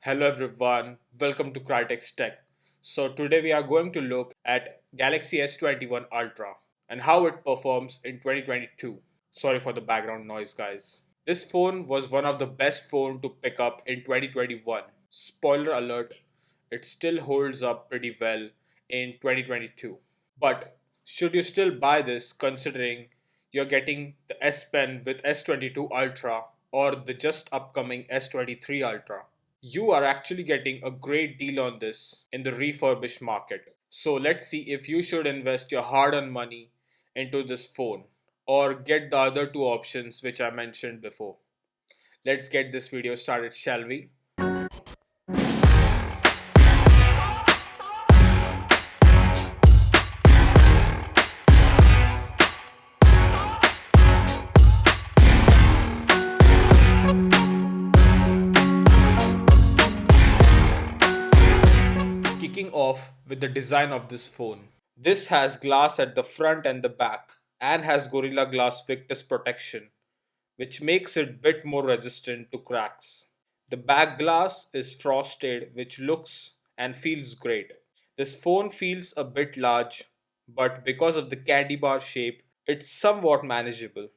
Hello everyone, welcome to Crytek's Tech. So today we are going to look at Galaxy S21 Ultra and how it performs in 2022. Sorry for the background noise guys. This phone was one of the best phones to pick up in 2021. Spoiler alert, it still holds up pretty well in 2022. But should you still buy this considering you're getting the S Pen with S22 Ultra or the just upcoming S23 Ultra? You are actually getting a great deal on this in the refurbished market. So let's see if you should invest your hard earned money into this phone or get the other two options which I mentioned before. Let's get this video started, shall we? Kicking off with the design of this phone. This has glass at the front and the back and has Gorilla Glass Victus protection, which makes it bit more resistant to cracks. The back glass is frosted, which looks and feels great. This phone feels a bit large, but because of the candy bar shape, it's somewhat manageable.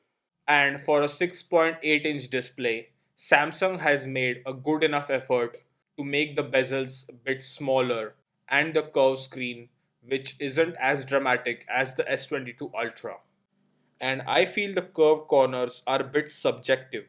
And for a 6.8-inch display, Samsung has made a good enough effort to make the bezels a bit smaller and the curved screen, which isn't as dramatic as the S22 Ultra. And I feel the curved corners are a bit subjective,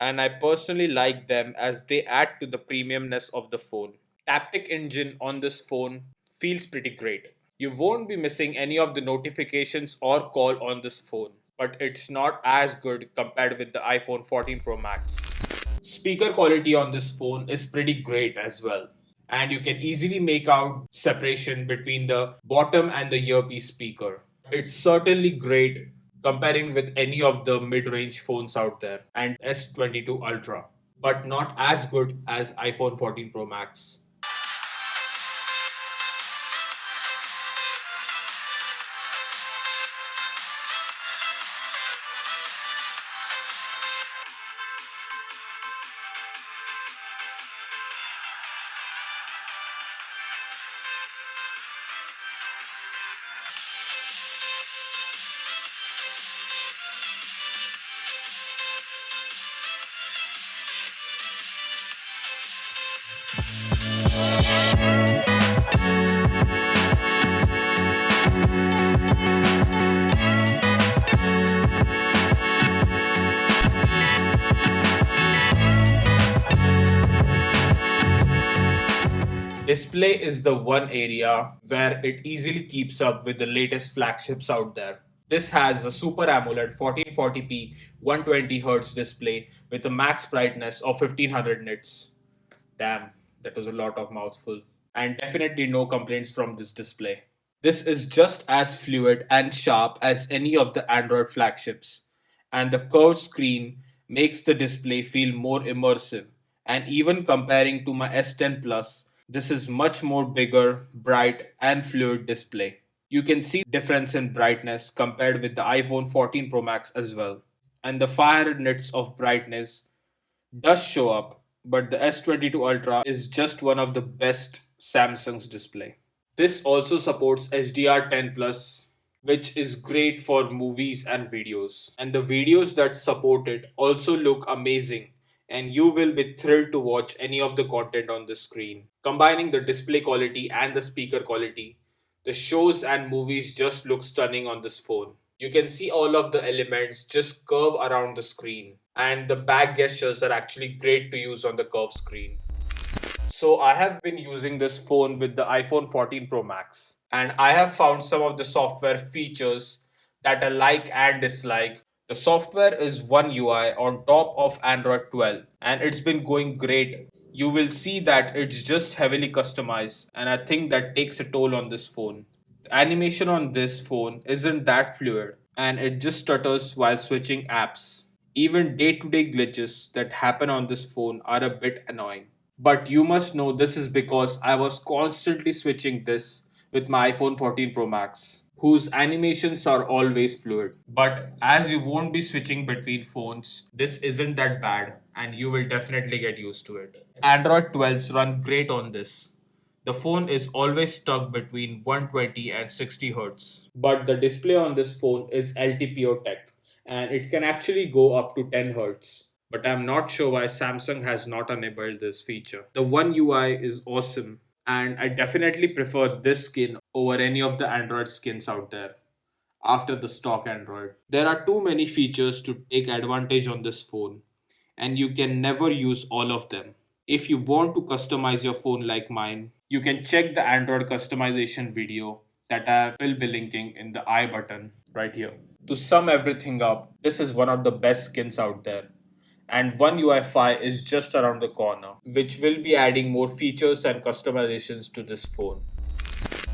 and I personally like them as they add to the premiumness of the phone. Taptic engine on this phone feels pretty great. You won't be missing any of the notifications or call on this phone, but it's not as good compared with the iPhone 14 Pro Max. Speaker quality on this phone is pretty great as well, and you can easily make out separation between the bottom and the earpiece speaker. It's certainly great comparing with any of the mid-range phones out there and S22 Ultra, but not as good as iPhone 14 Pro Max. Display is the one area where it easily keeps up with the latest flagships out there. This has a Super AMOLED 1440p 120Hz display with a max brightness of 1500 nits. Damn, that was a lot of mouthful. And definitely no complaints from this display. This is just as fluid and sharp as any of the Android flagships, and the curved screen makes the display feel more immersive. And even comparing to my S10 Plus, this is much more bigger, bright, and fluid display. You can see difference in brightness compared with the iPhone 14 Pro Max as well. And the 500 nits of brightness does show up, but the S22 Ultra is just one of the best Samsung's display. This also supports HDR10 Plus, which is great for movies and videos. And the videos that support it also look amazing, and you will be thrilled to watch any of the content on the screen. Combining the display quality and the speaker quality, the shows and movies just look stunning on this phone. You can see all of the elements just curve around the screen, and the back gestures are actually great to use on the curved screen. So I have been using this phone with the iPhone 14 Pro Max, and I have found some of the software features that I like and dislike. The software is One UI on top of Android 12, and it's been going great. You will see that it's just heavily customized, and I think that takes a toll on this phone. The animation on this phone isn't that fluid, and it just stutters while switching apps. Even day to day glitches that happen on this phone are a bit annoying. But you must know this is because I was constantly switching this with my iPhone 14 Pro Max. whose animations are always fluid. But as you won't be switching between phones, this isn't that bad and you will definitely get used to it. Android 12s run great on this. The phone is always stuck between 120 and 60 Hz. But the display on this phone is LTPO tech and it can actually go up to 10 Hz. But I'm not sure why Samsung has not enabled this feature. The One UI is awesome and I definitely prefer this skin over any of the Android skins out there after the stock Android. There are too many features to take advantage on this phone, and you can never use all of them. If you want to customize your phone like mine, you can check the Android customization video that I will be linking in the I button right here. To sum everything up, this is one of the best skins out there. And One UI 5 is just around the corner, which will be adding more features and customizations to this phone.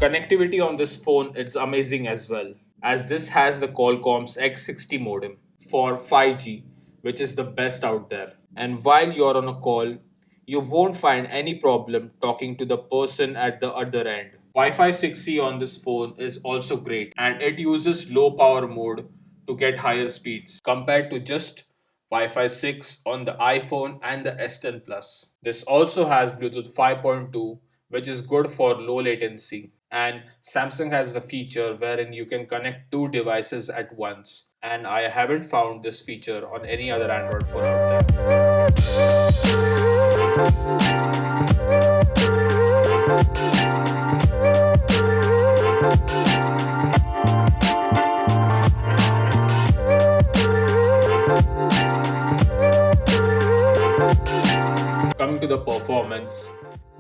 Connectivity on this phone is amazing as well, as this has the Qualcomm's X60 modem for 5G, which is the best out there. And while you're on a call, you won't find any problem talking to the person at the other end. Wi-Fi 6E on this phone is also great and it uses low power mode to get higher speeds compared to just Wi-Fi 6 on the iPhone and the S10 Plus. This also has Bluetooth 5.2, which is good for low latency. And Samsung has the feature wherein you can connect two devices at once. And I haven't found this feature on any other Android phone out there. Coming to the performance,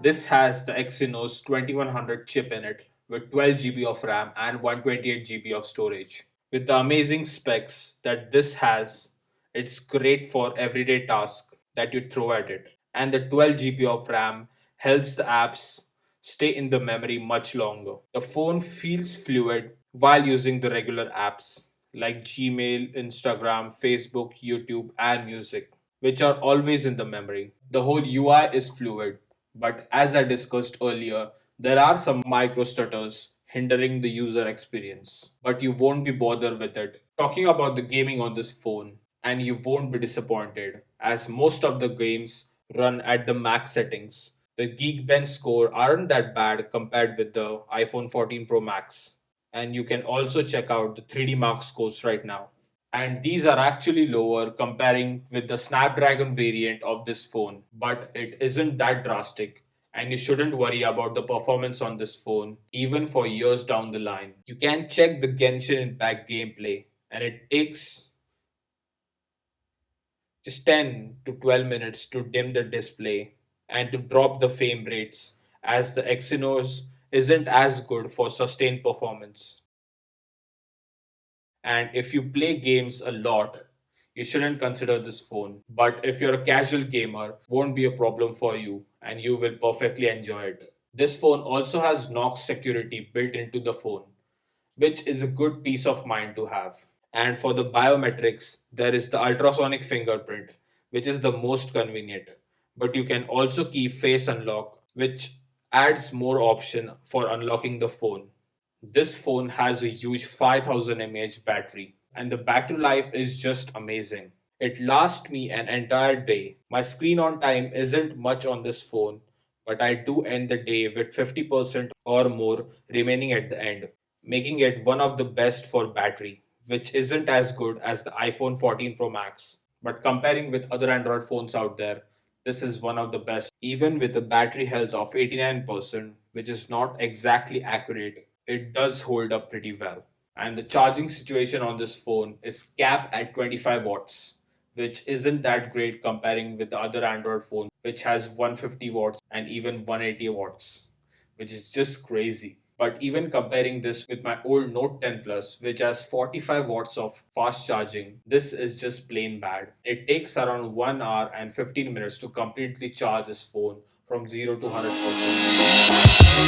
this has the Exynos 2100 chip in it with 12 GB of RAM and 128 GB of storage. With the amazing specs that this has, it's great for everyday tasks that you throw at it. And the 12 GB of RAM helps the apps stay in the memory much longer. The phone feels fluid while using the regular apps like Gmail, Instagram, Facebook, YouTube, and music, which are always in the memory. The whole UI is fluid, but as I discussed earlier, there are some micro stutters hindering the user experience. But you won't be bothered with it. Talking about the gaming on this phone, and you won't be disappointed, as most of the games run at the max settings. The Geekbench score aren't that bad compared with the iPhone 14 Pro Max. And you can also check out the 3D Mark scores right now, and these are actually lower comparing with the Snapdragon variant of this phone, but it isn't that drastic and you shouldn't worry about the performance on this phone even for years down the line. You can check the Genshin Impact gameplay and it takes just 10 to 12 minutes to dim the display and to drop the frame rates as the Exynos isn't as good for sustained performance. And if you play games a lot, you shouldn't consider this phone. But if you're a casual gamer, won't be a problem for you and you will perfectly enjoy it. This phone also has Knox security built into the phone, which is a good peace of mind to have. And for the biometrics, there is the ultrasonic fingerprint, which is the most convenient. But you can also keep face unlock, which adds more option for unlocking the phone. This phone has a huge 5000 mAh battery, and the battery life is just amazing. It lasts me an entire day. My screen on time isn't much on this phone, but I do end the day with 50% or more remaining at the end, making it one of the best for battery, which isn't as good as the iPhone 14 Pro Max. But comparing with other Android phones out there, this is one of the best. Even with a battery health of 89%, which is not exactly accurate, it does hold up pretty well. And the charging situation on this phone is capped at 25 watts, which isn't that great comparing with the other Android phone, which has 150 watts and even 180 watts, which is just crazy. But even comparing this with my old Note 10 Plus, which has 45 watts of fast charging, this is just plain bad. It takes around 1 hour and 15 minutes to completely charge this phone from 0 to 100%.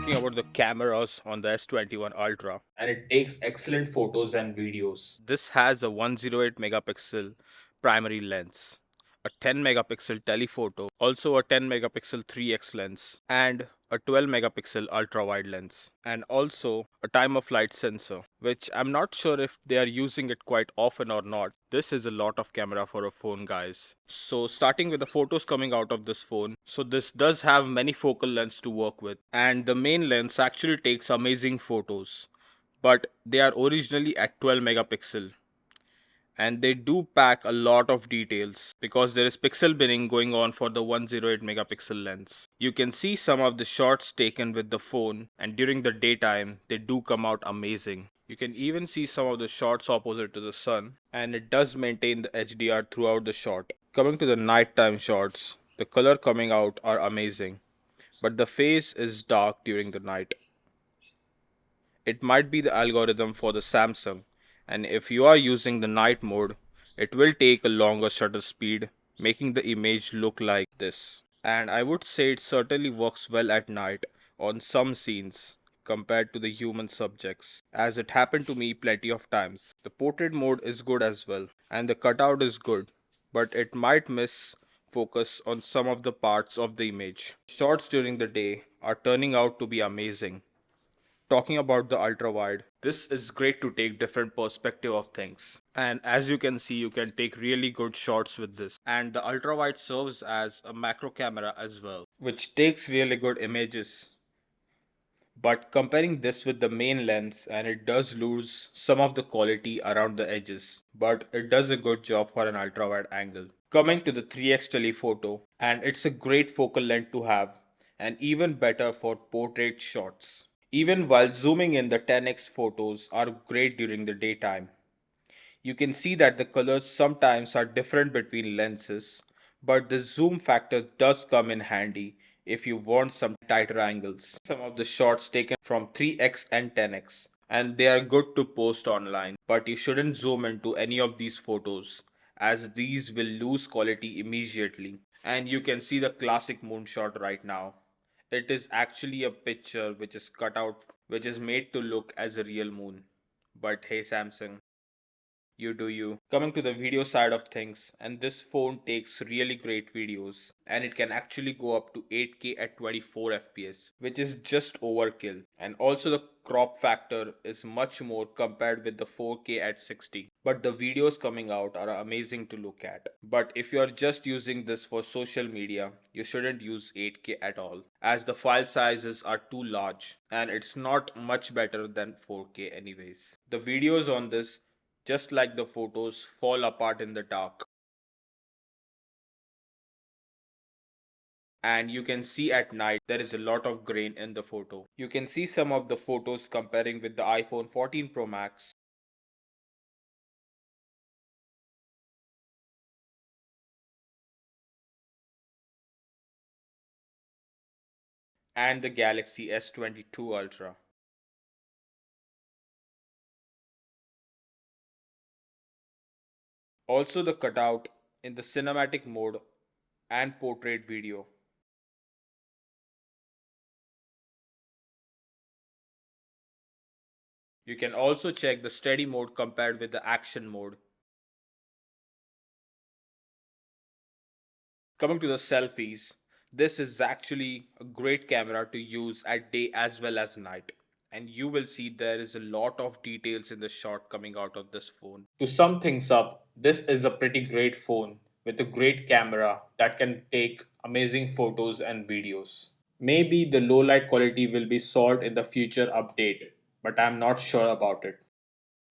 talking about the cameras on the S21 Ultra, and it takes excellent photos and videos. This has a 108 megapixel primary lens, a 10 megapixel telephoto, also a 10 megapixel 3x lens, and a 12 megapixel ultra wide lens, and also a time of flight sensor, which I'm not sure if they are using it quite often or not. This is a lot of camera for a phone, guys. So starting with the photos coming out of this phone, so this does have many focal lengths to work with, and the main lens actually takes amazing photos, but they are originally at 12 megapixel, and they do pack a lot of details because there is pixel binning going on for the 108 megapixel lens. You can see some of the shots taken with the phone, and during the daytime they do come out amazing. You can even see some of the shots opposite to the sun, and it does maintain the HDR throughout the shot. Coming to the nighttime shots, the color coming out are amazing, but the face is dark during the night. It might be the algorithm for the Samsung, and if you are using the night mode, it will take a longer shutter speed, making the image look like this. And I would say it certainly works well at night on some scenes compared to the human subjects, as it happened to me plenty of times. The portrait mode is good as well, and the cutout is good, but it might miss focus on some of the parts of the image. Shots during the day are turning out to be amazing. Talking about the ultra wide, this is great to take different perspective of things, and as you can see, you can take really good shots with this. And the ultra wide serves as a macro camera as well, which takes really good images, but comparing this with the main lens, and it does lose some of the quality around the edges, but it does a good job for an ultra wide angle. Coming to the 3x telephoto, and it's a great focal length to have, and even better for portrait shots. Even while zooming in, the 10x photos are great during the daytime. You can see that the colors sometimes are different between lenses, but the zoom factor does come in handy if you want some tighter angles. Some of the shots taken from 3x and 10x, and they are good to post online, but you shouldn't zoom into any of these photos as these will lose quality immediately. And you can see the classic moonshot right now. It is actually a picture which is cut out, which is made to look as a real moon. But hey, Samsung, you do you. Coming to the video side of things, and this phone takes really great videos, and it can actually go up to 8K at 24 FPS, which is just overkill. And also the crop factor is much more compared with the 4K at 60. But the videos coming out are amazing to look at. But if you are just using this for social media, you shouldn't use 8K at all, as the file sizes are too large, and it's not much better than 4K anyways. The videos on this, just like the photos, fall apart in the dark. And you can see at night there is a lot of grain in the photo. You can see some of the photos comparing with the iPhone 14 Pro Max and the Galaxy S22 Ultra. Also the cutout in the cinematic mode and portrait video. You can also check the steady mode compared with the action mode. Coming to the selfies, this is actually a great camera to use at day as well as night. And you will see there is a lot of details in the shot coming out of this phone. To sum things up, this is a pretty great phone with a great camera that can take amazing photos and videos. Maybe the low light quality will be solved in the future update, but I'm not sure about it.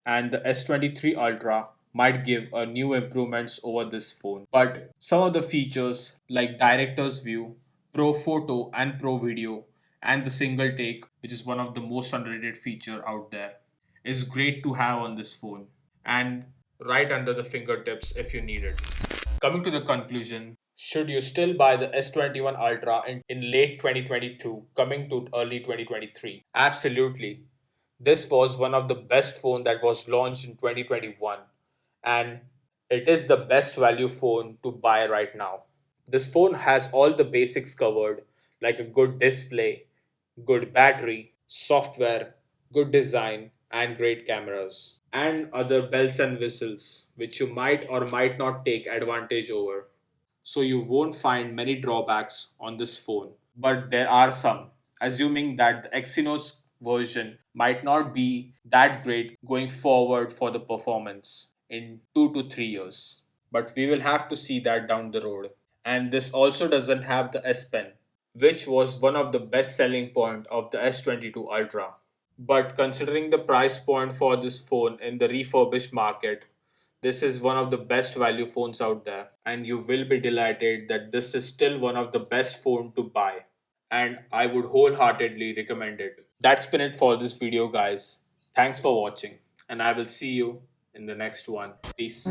And the S23 Ultra might give a new improvements over this phone. But some of the features like director's view, pro photo and pro video, and the single take, which is one of the most underrated feature out there, is great to have on this phone and right under the fingertips if you need it. Coming to the conclusion, should you still buy the S21 Ultra in late 2022, coming to early 2023? Absolutely. This was one of the best phone that was launched in 2021, and it is the best value phone to buy right now. This phone has all the basics covered, like a good display, good battery, software, good design, and great cameras, and other bells and whistles which you might or might not take advantage over. So you won't find many drawbacks on this phone, but there are some, assuming that the Exynos version might not be that great going forward for the performance in 2 to 3 years. But we will have to see that down the road. And this also doesn't have the S Pen, which was one of the best selling point of the S22 Ultra. But considering the price point for this phone in the refurbished market, this is one of the best value phones out there, and you will be delighted that this is still one of the best phone to buy, and I would wholeheartedly recommend it. That's been it for this video, guys. Thanks for watching, and I will see you in the next one. Peace.